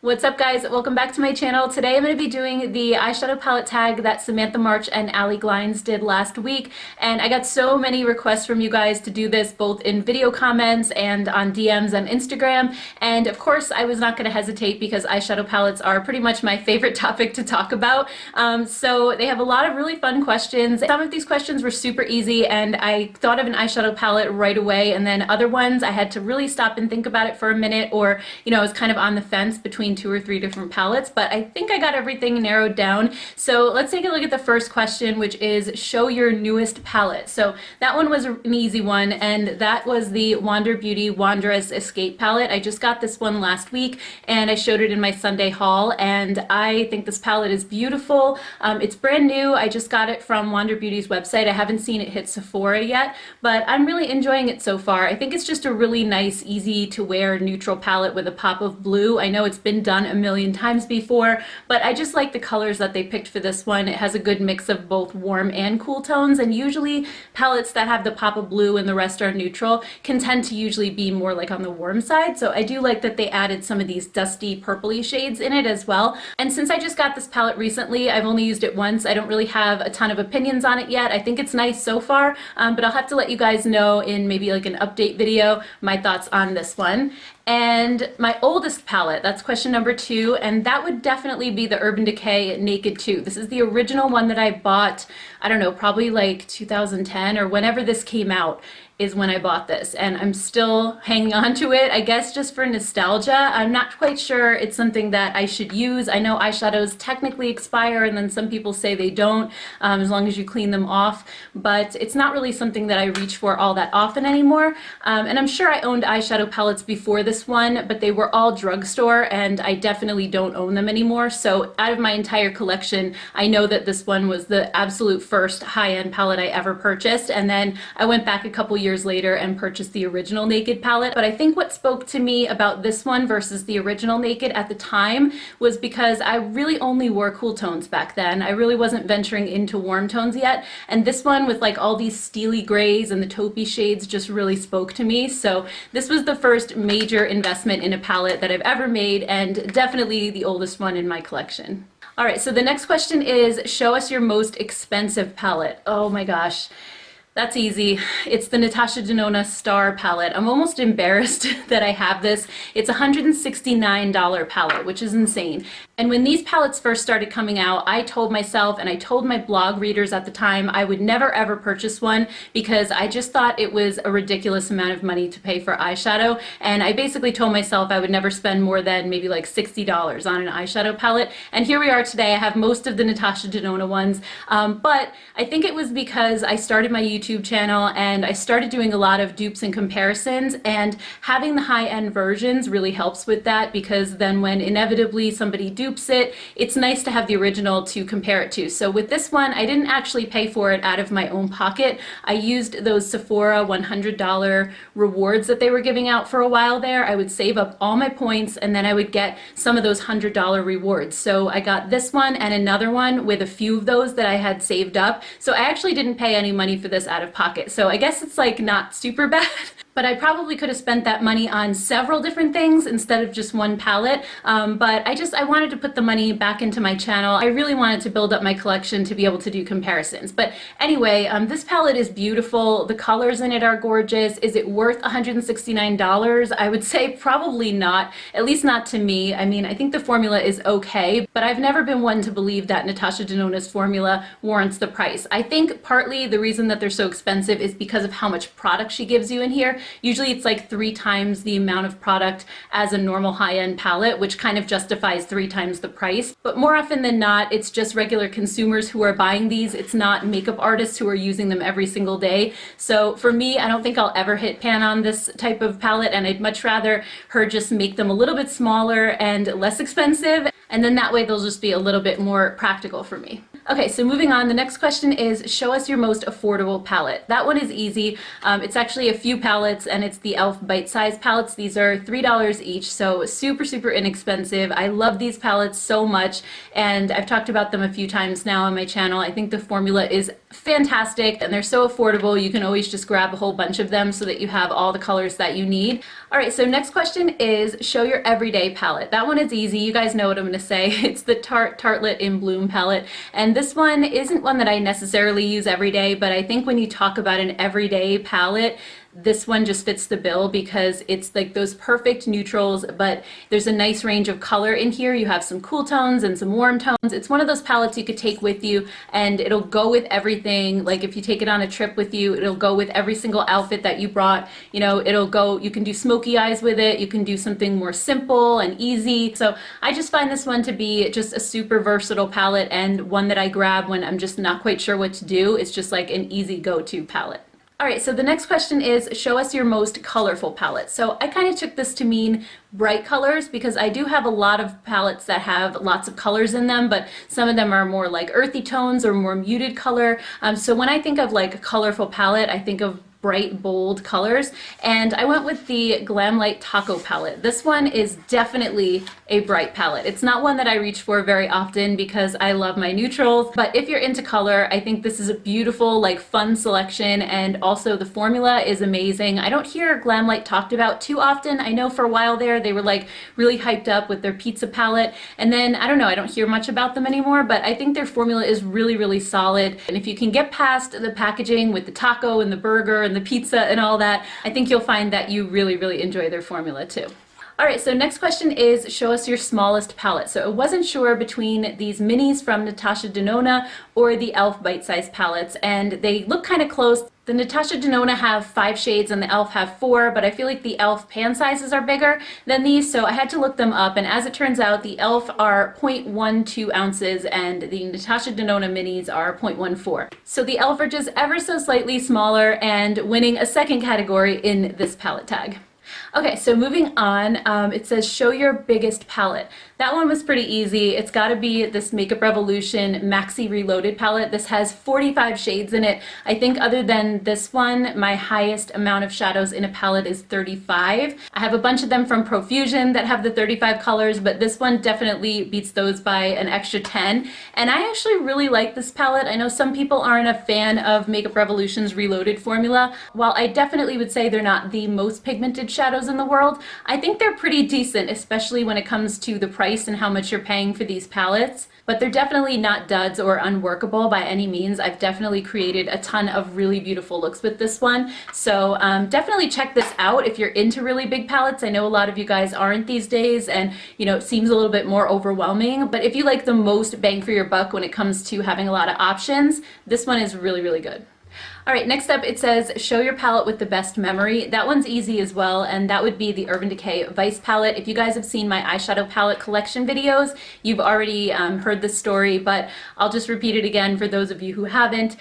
What's up guys? Welcome back to my channel. Today I'm going to be doing the eyeshadow palette tag that Samantha March and Allie Glines did last week, and I got so many requests from you guys to do this both in video comments and on DMs on Instagram, and of course I was not going to hesitate because eyeshadow palettes are pretty much my favorite topic to talk about. So they have a lot of really fun questions. Some of these questions were super easy and I thought of an eyeshadow palette right away, and then other ones I had to really stop and think about it for a minute, or I was kind of on the fence between 2 or 3 different palettes, but I think I got everything narrowed down. So let's take a look at the first question, which is show your newest palette. So that one was an easy one, and that was the Wander Beauty Wanderess Escape palette. I just got this one last week and I showed it in my Sunday haul, and I think this palette is beautiful. It's brand new. I just got it from Wander Beauty's website. I haven't seen it hit Sephora yet, but I'm really enjoying it so far. I think it's just a really nice, easy to wear neutral palette with a pop of blue. I know it's been done a million times before, but I just like the colors that they picked for this one. It has a good mix of both warm and cool tones, and usually palettes that have the pop of blue and the rest are neutral can tend to usually be more like on the warm side. So I do like that they added some of these dusty purpley shades in it as well. And since I just got this palette recently, I've only used it once. I don't really have a ton of opinions on it yet. I think it's nice so far, but I'll have to let you guys know in maybe like an update video my thoughts on this one. And my oldest palette, that's question number 2, and that would definitely be the Urban Decay Naked 2. This is the original one that I bought, I don't know, probably like 2010 or whenever this came out is when I bought this, and I'm still hanging on to it, I guess just for nostalgia. I'm not quite sure it's something that I should use. I know eyeshadows technically expire, and then some people say they don't, as long as you clean them off, but it's not really something that I reach for all that often anymore. And I'm sure I owned eyeshadow palettes before this one, but they were all drugstore, and I definitely don't own them anymore. So out of my entire collection, I know that this one was the absolute first high-end palette I ever purchased, and then I went back a couple years later and purchased the original Naked palette. But I think what spoke to me about this one versus the original Naked at the time was because I really only wore cool tones back then. I really wasn't venturing into warm tones yet, and this one with like all these steely grays and the taupey shades just really spoke to me. So this was the first major investment in a palette that I've ever made, and definitely the oldest one in my collection. All right, so the next question is show us your most expensive palette. Oh my gosh. That's easy. It's the Natasha Denona Star palette. I'm almost embarrassed that I have this. It's a $169 palette, which is insane. And when these palettes first started coming out, I told myself, and I told my blog readers at the time, I would never ever purchase one because I just thought it was a ridiculous amount of money to pay for eyeshadow. And I basically told myself I would never spend more than maybe like $60 on an eyeshadow palette. And here we are today. I have most of the Natasha Denona ones, but I think it was because I started my YouTube channel and I started doing a lot of dupes and comparisons, and having the high-end versions really helps with that, because then when inevitably somebody dupes it, it's nice to have the original to compare it to. So with this one, I didn't actually pay for it out of my own pocket. I used those Sephora $100 rewards that they were giving out for a while there. I would save up all my points and then I would get some of those $100 rewards. So I got this one and another one with a few of those that I had saved up. So I actually didn't pay any money for this out of pocket. So I guess it's like not super bad. But I probably could have spent that money on several different things instead of just one palette. But I wanted to put the money back into my channel. I really wanted to build up my collection to be able to do comparisons. But anyway, this palette is beautiful. The colors in it are gorgeous. Is it worth $169? I would say probably not, at least not to me. I mean, I think the formula is okay, but I've never been one to believe that Natasha Denona's formula warrants the price. I think partly the reason that they're so expensive is because of how much product she gives you in here. Usually it's like 3 times the amount of product as a normal high-end palette, which kind of justifies 3 times the price. But more often than not, it's just regular consumers who are buying these. It's not makeup artists who are using them every single day. So for me, I don't think I'll ever hit pan on this type of palette, and I'd much rather her just make them a little bit smaller and less expensive, and then that way they'll just be a little bit more practical for me. Okay, so moving on, the next question is show us your most affordable palette. That one is easy. It's actually a few palettes and it's the e.l.f. bite-size palettes. These are $3 each, so super, super inexpensive. I love these palettes so much and I've talked about them a few times now on my channel. I think the formula is fantastic and they're so affordable. You can always just grab a whole bunch of them so that you have all the colors that you need. All right, so next question is show your everyday palette. That one is easy. You guys know what I'm going to say. It's the Tartelette in Bloom palette. And this one isn't one that I necessarily use every day, but I think when you talk about an everyday palette, this one just fits the bill because it's like those perfect neutrals, but there's a nice range of color in here. You have some cool tones and some warm tones. It's one of those palettes you could take with you and it'll go with everything. Like if you take it on a trip with you, it'll go with every single outfit that you brought. You know, it'll go, you can do smoky eyes with it. You can do something more simple and easy. So I just find this one to be just a super versatile palette and one that I grab when I'm just not quite sure what to do. It's just like an easy go-to palette. All right, so the next question is show us your most colorful palette. So I kind of took this to mean bright colors because I do have a lot of palettes that have lots of colors in them, but some of them are more like earthy tones or more muted color. So when I think of like a colorful palette, I think of bright, bold colors, and I went with the Glamlite Taco palette. This one is definitely a bright palette. It's not one that I reach for very often because I love my neutrals, but if you're into color, I think this is a beautiful, like fun selection, and also the formula is amazing. I don't hear Glamlite talked about too often. I know for a while there they were like really hyped up with their pizza palette, and then I don't know, I don't hear much about them anymore, but I think their formula is really, really solid, and if you can get past the packaging with the taco and the burger and the pizza and all that, I think you'll find that you really, really enjoy their formula too. All right, so next question is show us your smallest palette. So I wasn't sure between these minis from Natasha Denona or the e.l.f. bite-size palettes, and they look kind of close. The Natasha Denona have 5 shades and the e.l.f. have 4, but I feel like the e.l.f. pan sizes are bigger than these, so I had to look them up, and as it turns out, the e.l.f. are 0.12 ounces and the Natasha Denona minis are 0.14. So the e.l.f. are just ever so slightly smaller and winning a second category in this palette tag. Okay, so moving on, it says show your biggest palette. That one was pretty easy. It's got to be this Makeup Revolution Maxi Reloaded palette. This has 45 shades in it. I think other than this one, my highest amount of shadows in a palette is 35. I have a bunch of them from Profusion that have the 35 colors, but this one definitely beats those by an extra 10. And I actually really like this palette. I know some people aren't a fan of Makeup Revolution's Reloaded formula. While I definitely would say they're not the most pigmented shadows in the world, I think they're pretty decent, especially when it comes to the price and how much you're paying for these palettes. But they're definitely not duds or unworkable by any means. I've definitely created a ton of really beautiful looks with this one. So definitely check this out if you're into really big palettes. I know a lot of you guys aren't these days, and you know, it seems a little bit more overwhelming. But if you like the most bang for your buck when it comes to having a lot of options, this one is really, really good. All right, next up it says show your palette with the best memory. That one's easy as well, and that would be the Urban Decay Vice palette. If you guys have seen my eyeshadow palette collection videos, you've already heard this story, but I'll just repeat it again for those of you who haven't.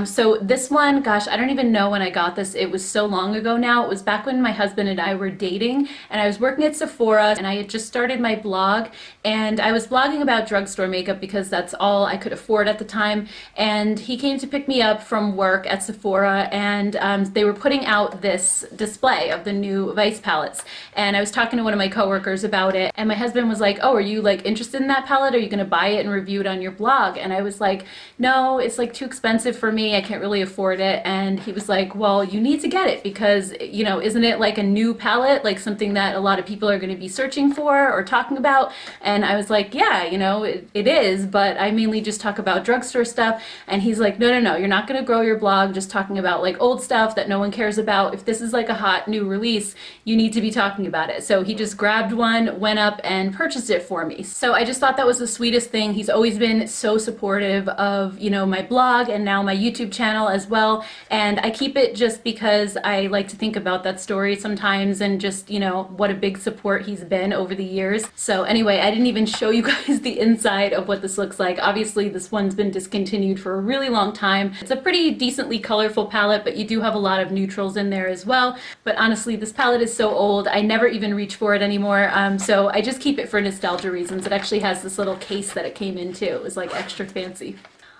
So this one, gosh, I don't even know when I got this. It was so long ago now. It was back when my husband and I were dating, and I was working at Sephora, and I had just started my blog, and I was blogging about drugstore makeup because that's all I could afford at the time, and he came to pick me up from work at Sephora, and they were putting out this display of the new Vice palettes, and I was talking to one of my coworkers about it, and my husband was like, oh, are you like interested in that palette? Are you gonna buy it and review it on your blog? And I was like, no, it's like too expensive for me, I can't really afford it. And he was like, well, you need to get it because, you know, isn't it like a new palette, like something that a lot of people are going to be searching for or talking about? And I was like, yeah, you know, it is, but I mainly just talk about drugstore stuff. And he's like, no, no, no, you're not going to grow your blog just talking about like old stuff that no one cares about. If this is like a hot new release, you need to be talking about it. So he just grabbed one, went up and purchased it for me. So I just thought that was the sweetest thing. He's always been so supportive of, you know, my blog and now my YouTube channel as well. And I keep it just because I like to think about that story sometimes and just, you know, what a big support he's been over the years. So anyway, I didn't even show you guys the inside of what this looks like. Obviously, this one's been discontinued for a really long time. It's a pretty decently colorful palette, but you do have a lot of neutrals in there as well. But honestly, this palette is so old, I never even reach for it anymore. So I just keep it for nostalgia reasons. It actually has this little case that it came into. It was like extra fancy.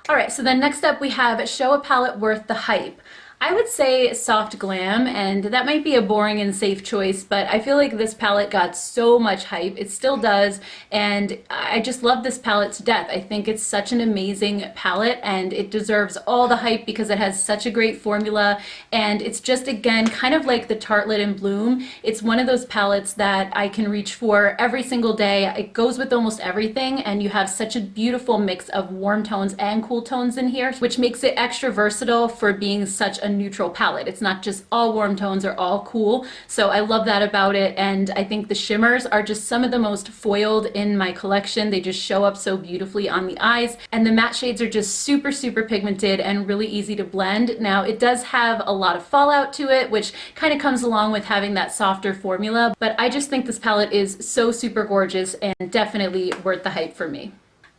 All right, so then next up we have Show a Palette Worth the Hype. I would say Soft Glam, and that might be a boring and safe choice, but I feel like this palette got so much hype. It still does, and I just love this palette to death. I think it's such an amazing palette, and it deserves all the hype because it has such a great formula, and it's just, again, kind of like the Tartelette in Bloom. It's one of those palettes that I can reach for every single day. It goes with almost everything, and you have such a beautiful mix of warm tones and cool tones in here, which makes it extra versatile for being such a neutral palette. It's not just all warm tones or all cool. So I love that about it. And I think the shimmers are just some of the most foiled in my collection. They just show up so beautifully on the eyes. And the matte shades are just super, super pigmented and really easy to blend. Now it does have a lot of fallout to it, which kind of comes along with having that softer formula. But I just think this palette is so super gorgeous and definitely worth the hype for me.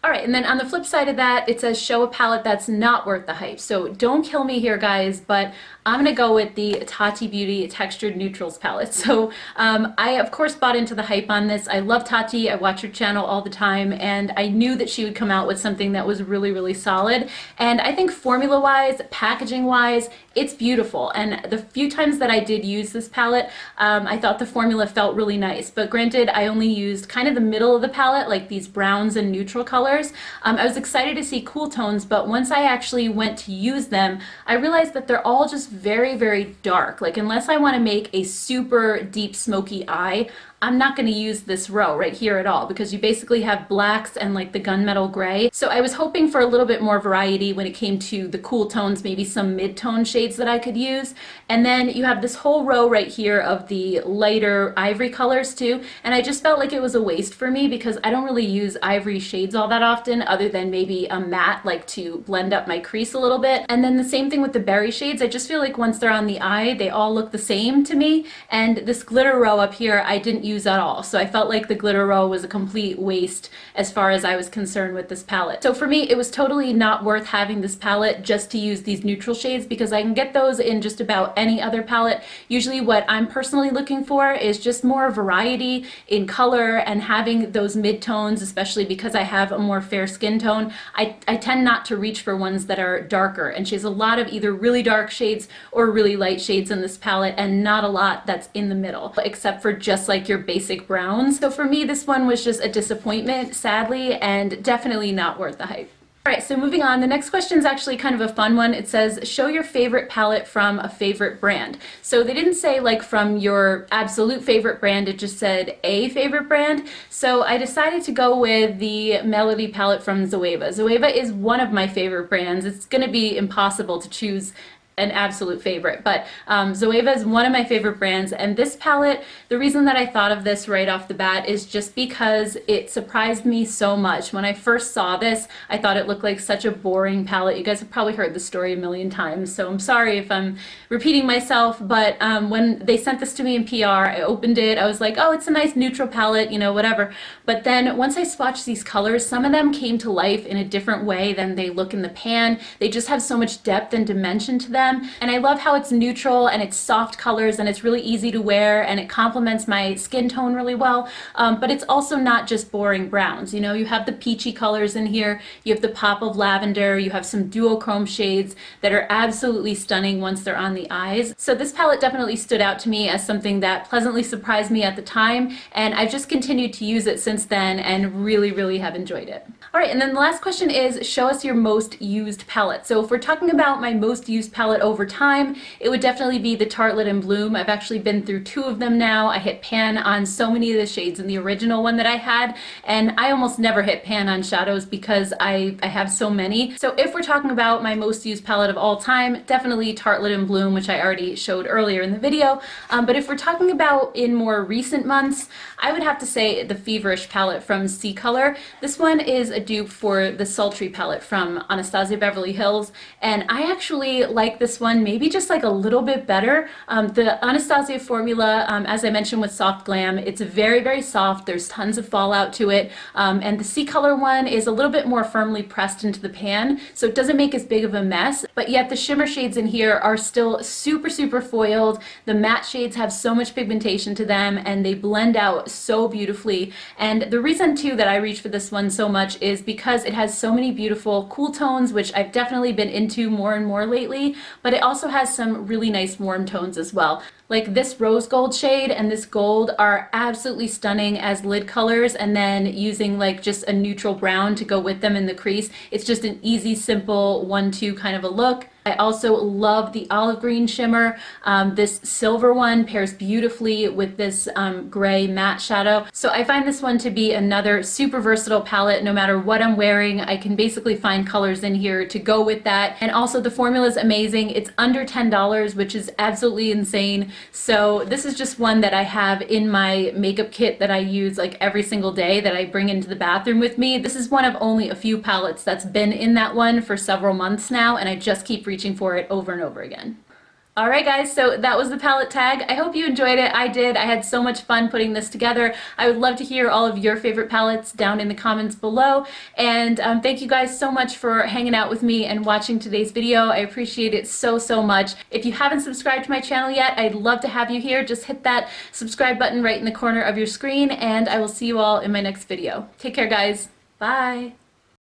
All right, and then on the flip side of that, it says show a palette that's not worth the hype. So don't kill me here, guys, but I'm gonna go with the Tati Beauty Textured Neutrals palette. So I, of course, bought into the hype on this. I love Tati, I watch her channel all the time, and I knew that she would come out with something that was really, really solid. And I think formula-wise, packaging-wise, it's beautiful. And the few times that I did use this palette, I thought the formula felt really nice. But granted, I only used kind of the middle of the palette, like these browns and neutral colors. I was excited to see cool tones, but once I actually went to use them, I realized that they're all just very, very dark. Like, unless I want to make a super deep smoky eye, I'm not going to use this row right here at all, because you basically have blacks and like the gunmetal gray. So I was hoping for a little bit more variety when it came to the cool tones, maybe some mid-tone shades that I could use. And then you have this whole row right here of the lighter ivory colors too. And I just felt like it was a waste for me because I don't really use ivory shades all that often, other than maybe a matte, like to blend up my crease a little bit. And then the same thing with the berry shades. I just feel like once they're on the eye, they all look the same to me. And this glitter row up here, I didn't use at all. So I felt like the glitter row was a complete waste as far as I was concerned with this palette. So for me, it was totally not worth having this palette just to use these neutral shades, because I can get those in just about any other palette. Usually what I'm personally looking for is just more variety in color and having those mid-tones, especially because I have a more fair skin tone. I tend not to reach for ones that are darker, and she has a lot of either really dark shades or really light shades in this palette, and not a lot that's in the middle, except for just like your basic browns. So for me, this one was just a disappointment, sadly, and definitely not worth the hype. All right, so moving on, the next question is actually kind of a fun one. It says, show your favorite palette from a favorite brand. So they didn't say like from your absolute favorite brand, it just said a favorite brand. So I decided to go with the Melody palette from Zoeva. Zoeva is one of my favorite brands. It's gonna be impossible to choose an absolute favorite, but Zoeva is one of my favorite brands, and this palette, the reason that I thought of this right off the bat is just because it surprised me so much. When I first saw this, I thought it looked like such a boring palette. You guys have probably heard the story a million times, so I'm sorry if I'm repeating myself, but when they sent this to me in PR, I opened it, I was like, oh, it's a nice neutral palette, you know, whatever. But then once I swatched these colors, some of them came to life in a different way than they look in the pan. They just have so much depth and dimension to them. And I love how it's neutral and it's soft colors and it's really easy to wear and it complements my skin tone really well. But it's also not just boring browns. You know, you have the peachy colors in here, you have the pop of lavender, you have some duochrome shades that are absolutely stunning once they're on the eyes. So this palette definitely stood out to me as something that pleasantly surprised me at the time, and I've just continued to use it since then and really, really have enjoyed it. All right, and then the last question is, show us your most used palette. So if we're talking about my most used palette over time, it would definitely be the Tartelette in Bloom. I've actually been through 2 of them now. I hit pan on so many of the shades in the original one that I had, and I almost never hit pan on shadows because I have so many. So if we're talking about my most used palette of all time, definitely Tartelette in Bloom, which I already showed earlier in the video. But if we're talking about in more recent months, I would have to say the Feverish palette from C Color. This one is a dupe for the Sultry palette from Anastasia Beverly Hills, and I actually like this this one maybe just like a little bit better. The Anastasia formula, as I mentioned with Soft Glam, it's very, very soft. There's tons of fallout to it. And the C-Color one is a little bit more firmly pressed into the pan, so it doesn't make as big of a mess, but yet the shimmer shades in here are still super, super foiled. The matte shades have so much pigmentation to them and they blend out so beautifully. And the reason too that I reach for this one so much is because it has so many beautiful cool tones, which I've definitely been into more and more lately, but it also has some really nice warm tones as well. Like this rose gold shade and this gold are absolutely stunning as lid colors, and then using like just a neutral brown to go with them in the crease. It's just an easy, simple 1-2 kind of a look. I also love the olive green shimmer. This silver one pairs beautifully with this gray matte shadow. So I find this one to be another super versatile palette. No matter what I'm wearing, I can basically find colors in here to go with that. And also the formula is amazing. It's under $10, which is absolutely insane. So this is just one that I have in my makeup kit that I use like every single day, that I bring into the bathroom with me. This is one of only a few palettes that's been in that one for several months now, and I just keep reaching for it over and over again. Alright guys, so that was the palette tag. I hope you enjoyed it. I did. I had so much fun putting this together. I would love to hear all of your favorite palettes down in the comments below. And thank you guys so much for hanging out with me and watching today's video. I appreciate it so, so much. If you haven't subscribed to my channel yet, I'd love to have you here. Just hit that subscribe button right in the corner of your screen, and I will see you all in my next video. Take care guys. Bye!